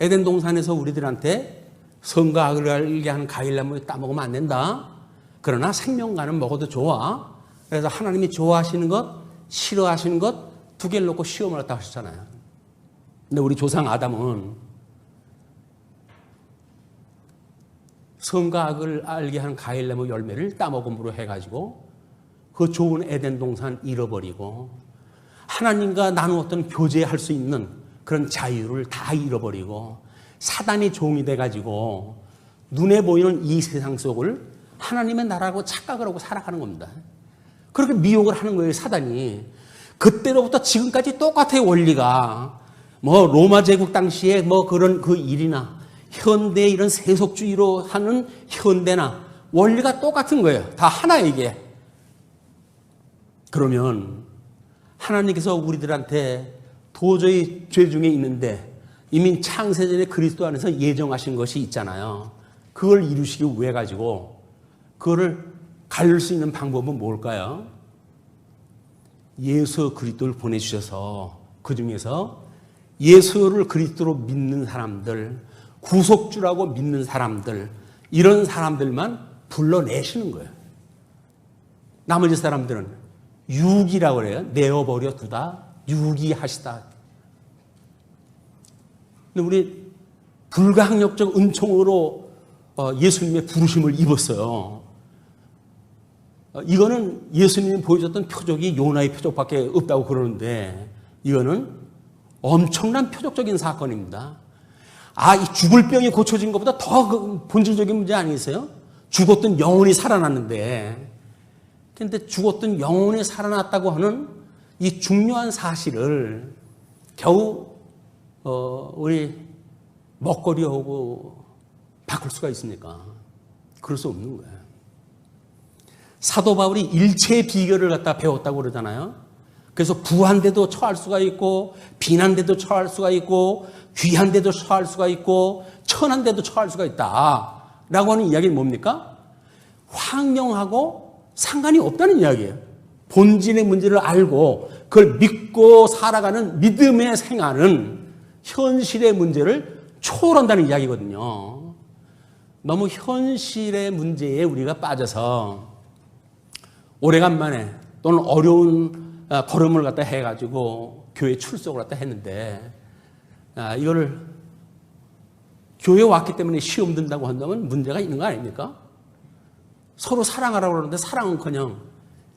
에덴 동산에서 우리들한테 선과 악을 알게 하는 과일나무 따먹으면 안 된다. 그러나 생명과는 먹어도 좋아. 그래서 하나님이 좋아하시는 것, 싫어하시는 것 두 개를 놓고 시험을 했다고 하셨잖아요. 근데 우리 조상 아담은 선과 악을 알게 하는 과일나무 열매를 따먹음으로 해가지고 그 좋은 에덴 동산 잃어버리고 하나님과 나누었던 교제할 수 있는 그런 자유를 다 잃어버리고 사단이 종이 돼가지고 눈에 보이는 이 세상 속을 하나님의 나라라고 착각을 하고 살아가는 겁니다. 그렇게 미혹을 하는 거예요, 사단이. 그때로부터 지금까지 똑같아요, 원리가. 뭐 로마 제국 당시에 뭐 그런 그 일이나 현대 이런 세속주의로 하는 현대나 원리가 똑같은 거예요. 다 하나예요, 이게. 그러면 하나님께서 우리들한테 도저히 죄 중에 있는데 이미 창세전에 그리스도 안에서 예정하신 것이 있잖아요. 그걸 이루시기 위해 가지고 그거를 가릴 수 있는 방법은 뭘까요? 예수 그리스도를 보내주셔서 그 중에서 예수를 그리스도로 믿는 사람들, 구속주라고 믿는 사람들, 이런 사람들만 불러내시는 거예요. 나머지 사람들은 유기라고 그래요. 내어버려 두다, 유기하시다. 근데 우리 불가항력적 은총으로 예수님의 부르심을 입었어요. 이거는 예수님이 보여줬던 표적이 요나의 표적밖에 없다고 그러는데 이거는 엄청난 표적적인 사건입니다. 이 죽을 병이 고쳐진 것보다 더 본질적인 문제 아니겠어요? 죽었던 영혼이 살아났는데, 근데 죽었던 영혼이 살아났다고 하는 이 중요한 사실을 겨우 우리 먹거리하고 바꿀 수가 있습니까? 그럴 수 없는 거예요. 사도 바울이 일체의 비결을 갖다 배웠다고 그러잖아요. 그래서 부한데도 처할 수가 있고, 빈한데도 처할 수가 있고, 귀한데도 처할 수가 있고, 천한데도 처할 수가 있다 라고 하는 이야기는 뭡니까? 환경하고 상관이 없다는 이야기예요. 본질의 문제를 알고 그걸 믿고 살아가는 믿음의 생활은 현실의 문제를 초월한다는 이야기거든요. 너무 현실의 문제에 우리가 빠져서 오래간만에 또는 어려운 걸음을 갖다 해가지고 교회 출석을 갖다 했는데 이거를 교회에 왔기 때문에 시험 든다고 한다면 문제가 있는 거 아닙니까? 서로 사랑하라고 그러는데 사랑은커녕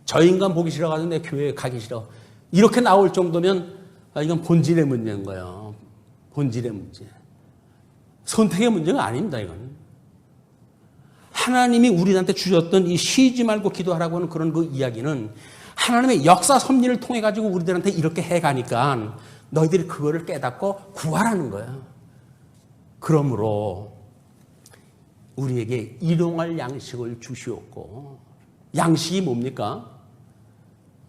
저 인간 보기 싫어가지고 내 교회에 가기 싫어. 이렇게 나올 정도면 이건 본질의 문제인 거예요. 본질의 문제. 선택의 문제가 아닙니다, 이건. 하나님이 우리한테 주셨던 이 쉬지 말고 기도하라고 하는 그런 그 이야기는 하나님의 역사 섭리를 통해 가지고 우리들한테 이렇게 해가니까 너희들이 그거를 깨닫고 구하라는 거예요. 그러므로 우리에게 일용할 양식을 주시옵고, 양식이 뭡니까?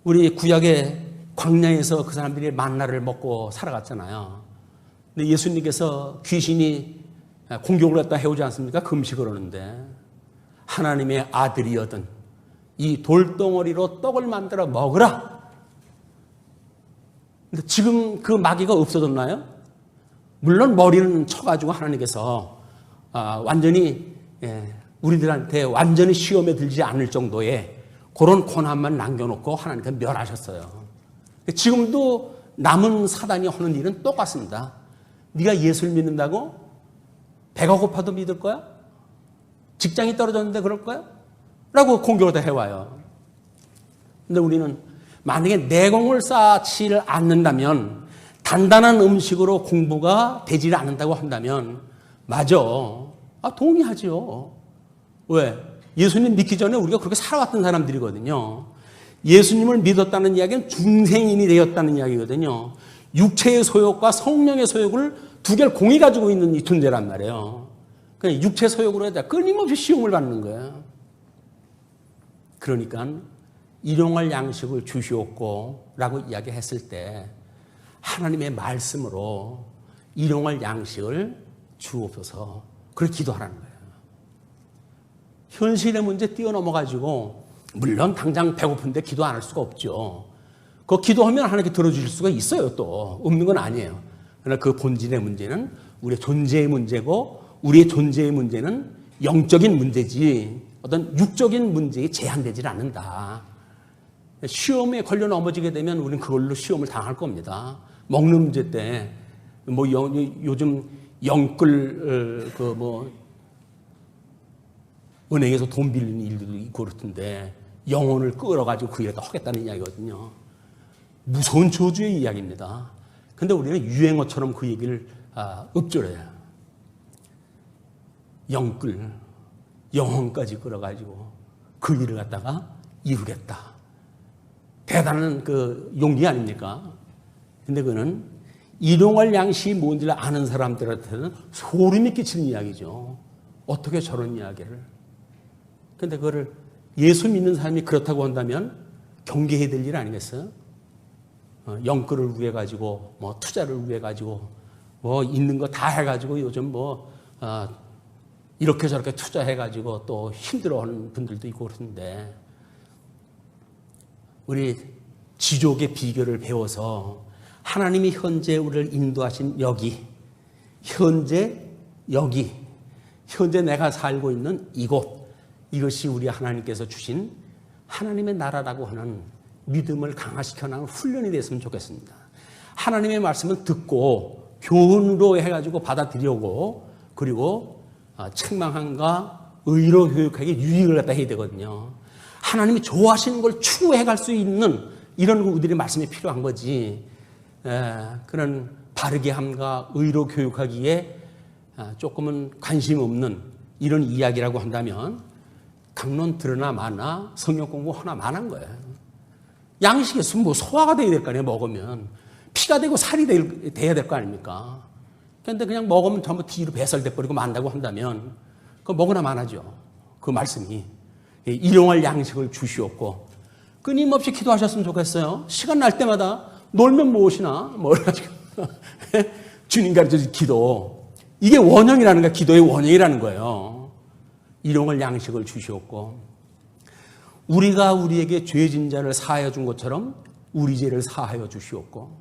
우리 구약의 광야에서 그 사람들이 만나를 먹고 살아갔잖아요. 근데 예수님께서 귀신이 공격을 했다 해오지 않습니까? 금식을 하는데 하나님의 아들이거든 이 돌덩어리로 떡을 만들어 먹으라. 근데 지금 그 마귀가 없어졌나요? 물론 머리는 쳐가지고 하나님께서 완전히 우리들한테 완전히 시험에 들지 않을 정도의 그런 고난만 남겨놓고 하나님께 멸하셨어요. 지금도 남은 사단이 하는 일은 똑같습니다. 네가 예수를 믿는다고? 배가 고파도 믿을 거야? 직장이 떨어졌는데 그럴 거야? 라고 공격을 다 해와요. 근데 우리는 만약에 내공을 쌓지 않는다면, 단단한 음식으로 공부가 되지 않는다고 한다면 맞아. 동의하죠. 왜? 예수님 믿기 전에 우리가 그렇게 살아왔던 사람들이거든요. 예수님을 믿었다는 이야기는 중생인이 되었다는 이야기거든요. 육체의 소욕과 성령의 소욕을 두 개를 공히 가지고 있는 이 존재란 말이에요. 그냥 육체 소욕으로 해다 끊임없이 시험을 받는 거예요. 그러니까 일용할 양식을 주시옵고 라고 이야기했을 때 하나님의 말씀으로 일용할 양식을 주옵소서 그렇게 기도하라는 거예요. 현실의 문제 뛰어넘어가지고 물론 당장 배고픈데 기도 안 할 수가 없죠. 그 기도하면 하나님께 들어주실 수가 있어요. 또 없는 건 아니에요. 그러나 그 본질의 문제는 우리의 존재의 문제고 우리의 존재의 문제는 영적인 문제지 어떤 육적인 문제에 제한되질 않는다. 시험에 걸려 넘어지게 되면 우리는 그걸로 시험을 당할 겁니다. 먹는 문제 때 뭐 요즘 영끌 은행에서 돈 빌리는 일들도 있고 그렇던데 영혼을 끌어가지고 그 일에다 하겠다는 이야기거든요. 무서운 저주의 이야기입니다. 근데 우리는 유행어처럼 그 얘기를 읊조려요. 영끌, 영혼까지 끌어가지고 그 일을 갖다가 이루겠다. 대단한 그 용기 아닙니까? 근데 그거는 일용할 양식이 뭔지를 아는 사람들한테는 소름이 끼치는 이야기죠. 어떻게 저런 이야기를. 근데 그거를 예수 믿는 사람이 그렇다고 한다면 경계해야 될 일 아니겠어요? 영끌을 위해 가지고 뭐 투자를 위해 가지고 뭐 있는 거 다 해가지고 요즘 이렇게 저렇게 투자해 가지고 또 힘들어하는 분들도 있고 그러는데 우리 지족의 비결을 배워서 하나님이 현재 우리를 인도하신 현재 내가 살고 있는 이것이 우리 하나님께서 주신 하나님의 나라라고 하는 믿음을 강화시켜 나가는 훈련이 됐으면 좋겠습니다. 하나님의 말씀은 듣고 교훈으로 해가지고 받아들이고 그리고 책망함과 의로 교육하게 유익을 갖다 해야 되거든요. 하나님이 좋아하시는 걸 추구해 갈 수 있는 이런 우리들의 말씀이 필요한 거지. 그런 바르게 함과 의로 교육하기에 조금은 관심 없는 이런 이야기라고 한다면 강론 들으나 마나 성경 공부 하나 마난 거예요. 양식이 있으면 뭐 소화가 돼야 될 거 아니에요. 먹으면 피가 되고 살이 돼야 될 거 아닙니까? 그런데 그냥 먹으면 전부 뒤로 배설돼 버리고 만다고 한다면 그거 먹으나 마나죠. 그 말씀이 일용할 양식을 주시옵고 끊임없이 기도하셨으면 좋겠어요. 시간 날 때마다 놀면 무엇이나 뭘 가지고 주님 가르쳐준 기도 이게 원형이라는 거야. 기도의 원형이라는 거예요. 일용할 양식을 주시옵고 우리가 우리에게 죄진 자를 사하여 준 것처럼 우리 죄를 사하여 주시옵고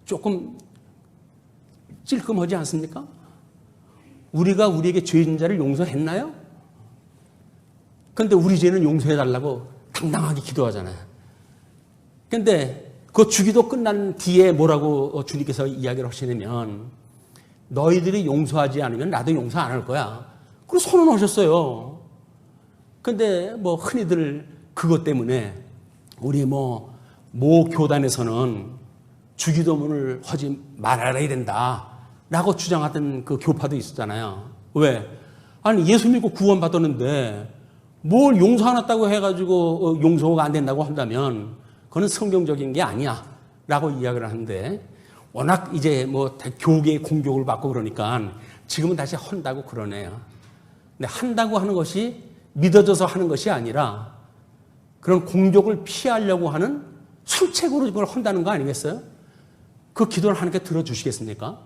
조금 찔끔하지 않습니까? 우리가 우리에게 죄진 자를 용서했나요? 그런데 우리 죄는 용서해달라고 당당하게 기도하잖아요. 그런데 그 주기도 끝난 뒤에 뭐라고 주님께서 이야기를 하시냐면 너희들이 용서하지 않으면 나도 용서 안 할 거야. 그리고 선언하셨어요. 근데 뭐 흔히들 그것 때문에 우리 모 교단에서는 주기도문을 하지 말아야 된다라고 주장하던 그 교파도 있었잖아요. 왜? 아니 예수 믿고 구원받았는데 뭘 용서 안 했다고 해가지고 용서가 안 된다고 한다면 그건 성경적인 게 아니야 라고 이야기를 하는데 워낙 이제 뭐 교계의 공격을 받고 그러니까 지금은 다시 한다고 그러네요. 근데 한다고 하는 것이 믿어져서 하는 것이 아니라 그런 공격을 피하려고 하는 술책으로 그걸 한다는 거 아니겠어요? 그 기도를 하나님께 들어주시겠습니까?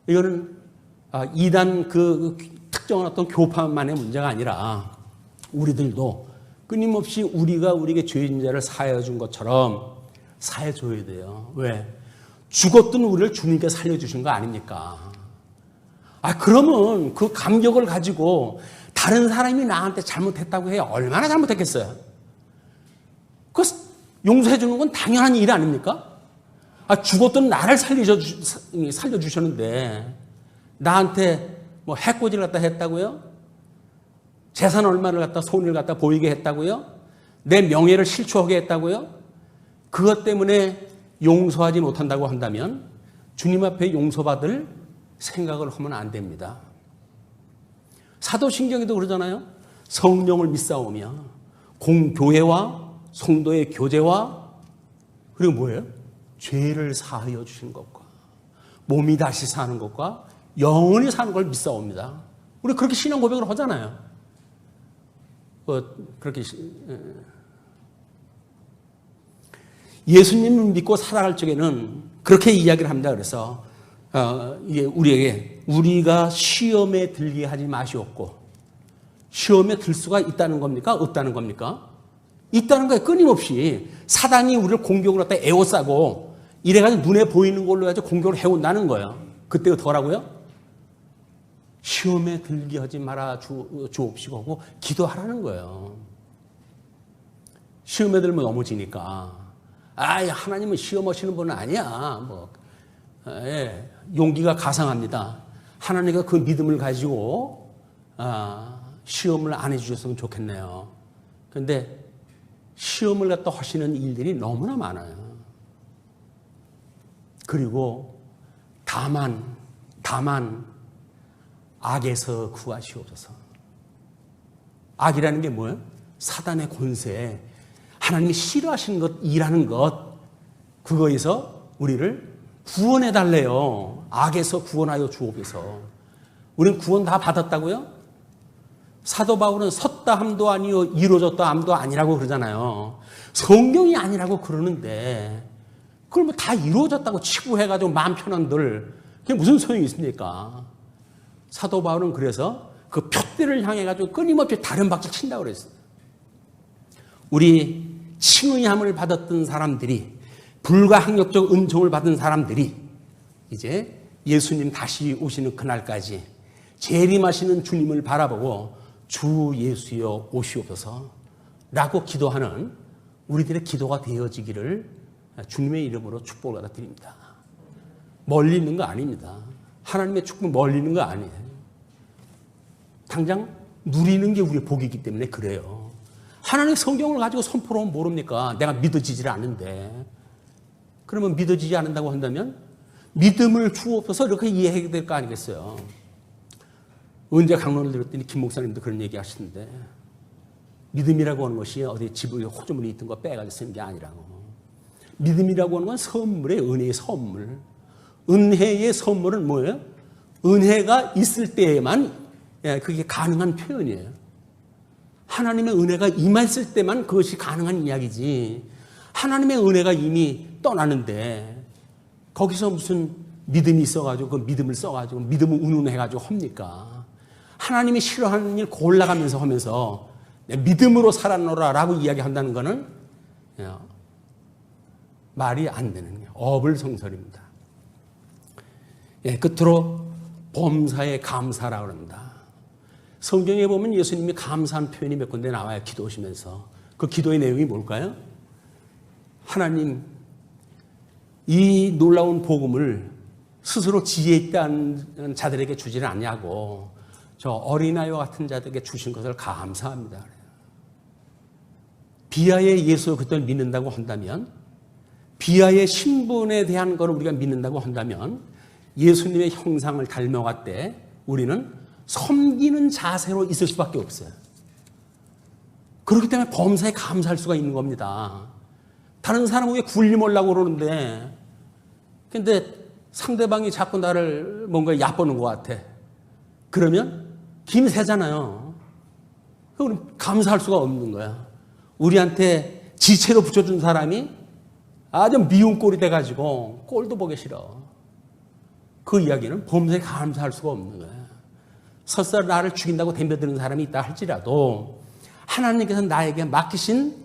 이거는 이단 그 특정한 어떤 교파만의 문제가 아니라 우리들도 끊임없이 우리가 우리에게 죄진 자를 사하여 준 것처럼 사해줘야 돼요. 왜? 죽었던 우리를 주님께 살려주신 거 아닙니까? 그러면 그 감격을 가지고 다른 사람이 나한테 잘못했다고 해야 얼마나 잘못했겠어요? 그 용서해 주는 건 당연한 일 아닙니까? 죽었던 나를 살려주셨는데 나한테 뭐 해코지를 갖다 했다고요? 재산 얼마를 갖다 손을 갖다 보이게 했다고요? 내 명예를 실추하게 했다고요? 그것 때문에 용서하지 못한다고 한다면 주님 앞에 용서받을 생각을 하면 안 됩니다. 사도신경에도 그러잖아요. 성령을 믿사오며 공교회와 성도의 교제와 그리고 뭐예요? 죄를 사하여 주신 것과 몸이 다시 사는 것과 영원히 사는 걸 믿사옵니다. 우리 그렇게 신앙 고백을 하잖아요. 그렇게 예수님을 믿고 살아갈 적에는 그렇게 이야기를 합니다. 그래서 이게 우리에게 우리가 시험에 들게 하지 마시옵고, 시험에 들 수가 있다는 겁니까? 없다는 겁니까? 있다는 거예요. 끊임없이 사단이 우리를 공격을 갖다 에워싸고 이래가지고 눈에 보이는 걸로 해서 공격을 해온다는 거예요. 그때가 더라고요? 시험에 들게 하지 말아 주옵시고 하고 기도하라는 거예요. 시험에 들면 넘어지니까 하나님은 시험하시는 분은 아니야. 용기가 가상합니다. 하나님과 그 믿음을 가지고 시험을 안 해주셨으면 좋겠네요. 그런데 시험을 갖다 하시는 일들이 너무나 많아요. 그리고 다만 악에서 구하시옵소서. 악이라는 게 뭐예요? 사단의 권세, 하나님이 싫어하시는 것, 일하는 것, 그거에서 우리를 구원해 달래요. 악에서 구원하여 주옵소서. 우리는 구원 다 받았다고요? 사도 바울은 섰다 함도 아니요 이루어졌다 함도 아니라고 그러잖아요. 성경이 아니라고 그러는데 그걸 뭐 다 이루어졌다고 치부해가지고 마음 편한들 그게 무슨 소용이 있습니까? 사도 바울은 그래서 그 표대를 향해가지고 끊임없이 다른 박질 친다고 그랬어요. 우리 칭의함을 받았던 사람들이, 불가항력적 은총을 받은 사람들이 이제 예수님 다시 오시는 그날까지 재림하시는 주님을 바라보고 주 예수여 오시옵소서 라고 기도하는 우리들의 기도가 되어지기를 주님의 이름으로 축복을 받아드립니다. 멀리 있는 거 아닙니다. 하나님의 축복 멀리 있는 거 아니에요. 당장 누리는 게 우리의 복이기 때문에 그래요. 하나님의 성경을 가지고 선포하면 모릅니까? 내가 믿어지질 않는데. 그러면 믿어지지 않는다고 한다면 믿음을 주옵소서 이렇게 이해해야 될 거 아니겠어요? 언제 강론을 들었더니 김 목사님도 그런 얘기 하시는데 믿음이라고 하는 것이 어디 집에 호주머니 있던 거 빼가지고 쓰는 게 아니라고. 믿음이라고 하는 건 선물의 은혜의 선물. 은혜의 선물은 뭐예요? 은혜가 있을 때에만 그게 가능한 표현이에요. 하나님의 은혜가 임했을 때만 그것이 가능한 이야기지. 하나님의 은혜가 이미 떠나는데 거기서 무슨 믿음이 있어가지고 그 믿음을 써가지고 믿음을 운운해가지고 합니까? 하나님이 싫어하는 일 골라가면서 하면서 믿음으로 살아노라라고 이야기한다는 것은 말이 안 되는 거예요. 어불성설입니다. 끝으로 범사에 감사라고 합니다. 성경에 보면 예수님이 감사한 표현이 몇 군데 나와요. 기도하시면서. 그 기도의 내용이 뭘까요? 하나님, 이 놀라운 복음을 스스로 지혜 있다는 자들에게 주지를 않냐고 저 어린아이와 같은 자들에게 주신 것을 감사합니다. 비하의 예수 그리스도를 믿는다고 한다면, 비하의 신분에 대한 것을 우리가 믿는다고 한다면 예수님의 형상을 닮아갈 때 우리는 섬기는 자세로 있을 수밖에 없어요. 그렇기 때문에 범사에 감사할 수가 있는 겁니다. 다른 사람은 왜 굴림하려고 그러는데 근데 상대방이 자꾸 나를 뭔가 얕보는 것 같아. 그러면 김새잖아요. 그럼 감사할 수가 없는 거야. 우리한테 지체로 붙여준 사람이 아주 미운 꼴이 돼가지고 꼴도 보기 싫어. 그 이야기는 범사에 감사할 수가 없는 거야. 설사 나를 죽인다고 덤벼드는 사람이 있다 할지라도 하나님께서 나에게 맡기신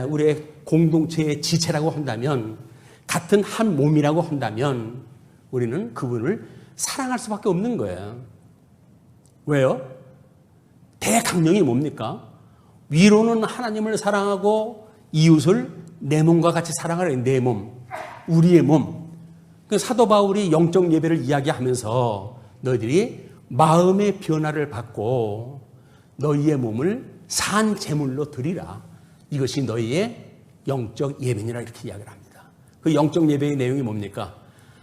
우리의 공동체의 지체라고 한다면, 같은 한 몸이라고 한다면 우리는 그분을 사랑할 수밖에 없는 거예요. 왜요? 대강령이 뭡니까? 위로는 하나님을 사랑하고 이웃을 내 몸과 같이 사랑하라. 내 몸, 우리의 몸. 사도 바울이 영적 예배를 이야기하면서 너희들이 마음의 변화를 받고 너희의 몸을 산 제물로 드리라. 이것이 너희의 영적 예배니라 이렇게 이야기를 합니다. 그 영적 예배의 내용이 뭡니까?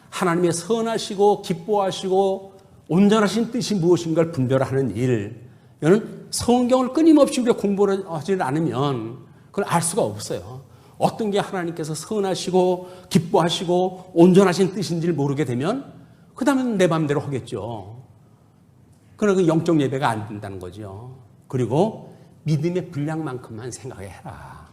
하나님의 선하시고 기뻐하시고 온전하신 뜻이 무엇인가를 분별하는 일. 이거는 성경을 끊임없이 우리가 공부를 하지 않으면 그걸 알 수가 없어요. 어떤 게 하나님께서 선하시고 기뻐하시고 온전하신 뜻인지를 모르게 되면 그 다음에는 내 마음대로 하겠죠. 그러나 그 영적 예배가 안 된다는 거죠. 그리고 믿음의 분량만큼만 생각해라.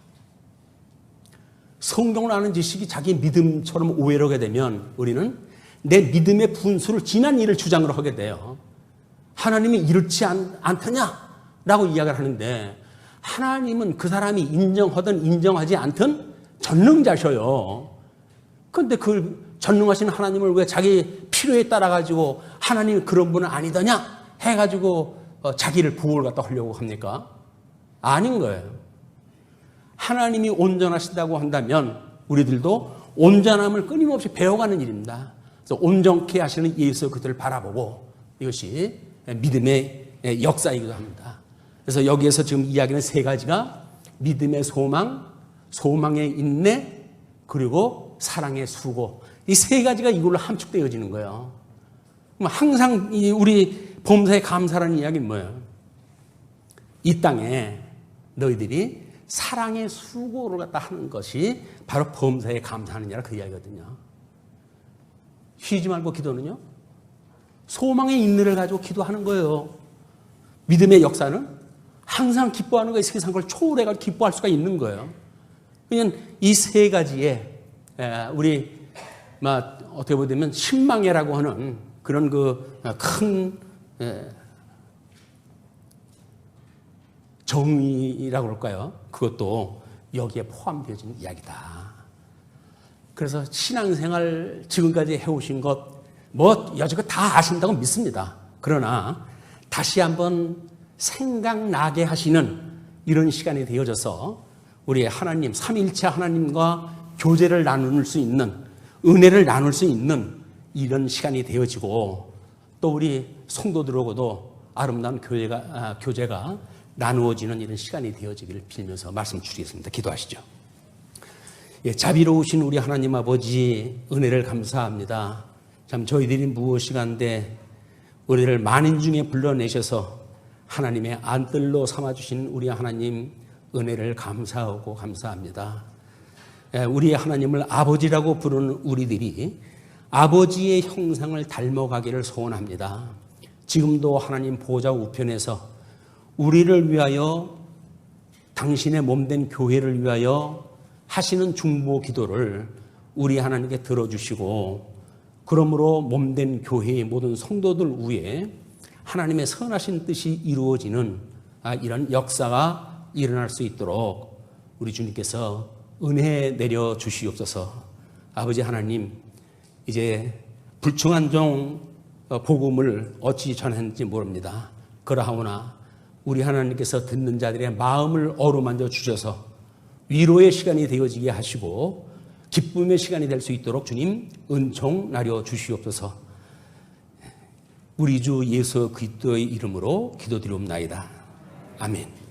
성경을 아는 지식이 자기 믿음처럼 오해를 하게 되면 우리는 내 믿음의 분수를 지난 일을 주장을 하게 돼요. 하나님이 이렇지 않더냐라고 이야기를 하는데 하나님은 그 사람이 인정하든 인정하지 않든 전능자셔요. 그런데 그 전능하신 하나님을 왜 자기 필요에 따라 가지고 하나님이 그런 분은 아니더냐 해가지고 자기를 보호를 갖다 하려고 합니까? 아닌 거예요. 하나님이 온전하시다고 한다면 우리들도 온전함을 끊임없이 배워가는 일입니다. 그래서 온전케 하시는 예수 그들을 바라보고 이것이 믿음의 역사이기도 합니다. 그래서 여기에서 지금 이야기는 세 가지가 믿음의 소망, 소망의 인내, 그리고 사랑의 수고. 이 세 가지가 이걸로 함축되어지는 거예요. 항상 우리 범사에 감사라는 이야기는 뭐예요? 이 땅에 너희들이 사랑의 수고를 갖다 하는 것이 바로 범사에 감사하는 자라 그 이야기거든요. 쉬지 말고 기도는요? 소망의 인내를 가지고 기도하는 거예요. 믿음의 역사는 항상 기뻐하는 거예요. 세상 걸 초월해가 기뻐할 수가 있는 거예요. 그냥 이 세 가지에 우리 어떻게 보면 신망회라고 하는 그런 그 큰 정의라고 그럴까요? 그것도 여기에 포함되어진 이야기다. 그래서 신앙생활 지금까지 해오신 것 여지껏 다 아신다고 믿습니다. 그러나 다시 한번 생각나게 하시는 이런 시간이 되어져서 우리 하나님, 삼위일체 하나님과 교제를 나눌 수 있는, 은혜를 나눌 수 있는 이런 시간이 되어지고 또 우리 성도들하고도 아름다운 교제가 나누어지는 이런 시간이 되어지기를 빌면서 말씀 주시겠습니다. 기도하시죠. 자비로우신 우리 하나님 아버지 은혜를 감사합니다. 참 저희들이 무엇이간데 우리를 만인 중에 불러내셔서 하나님의 안뜰로 삼아주신 우리 하나님 은혜를 감사하고 감사합니다. 우리 하나님을 아버지라고 부르는 우리들이 아버지의 형상을 닮아가기를 소원합니다. 지금도 하나님 보좌 우편에서 우리를 위하여 당신의 몸된 교회를 위하여 하시는 중보 기도를 우리 하나님께 들어주시고 그러므로 몸된 교회의 모든 성도들 위에 하나님의 선하신 뜻이 이루어지는 이런 역사가 일어날 수 있도록 우리 주님께서 은혜 내려 주시옵소서. 아버지 하나님, 이제 불충한 종 복음을 어찌 전했는지 모릅니다. 그러하오나 우리 하나님께서 듣는 자들의 마음을 어루만져 주셔서 위로의 시간이 되어지게 하시고 기쁨의 시간이 될 수 있도록 주님 은총 나려 주시옵소서. 우리 주 예수 그리스도의 이름으로 기도드리옵나이다. 아멘.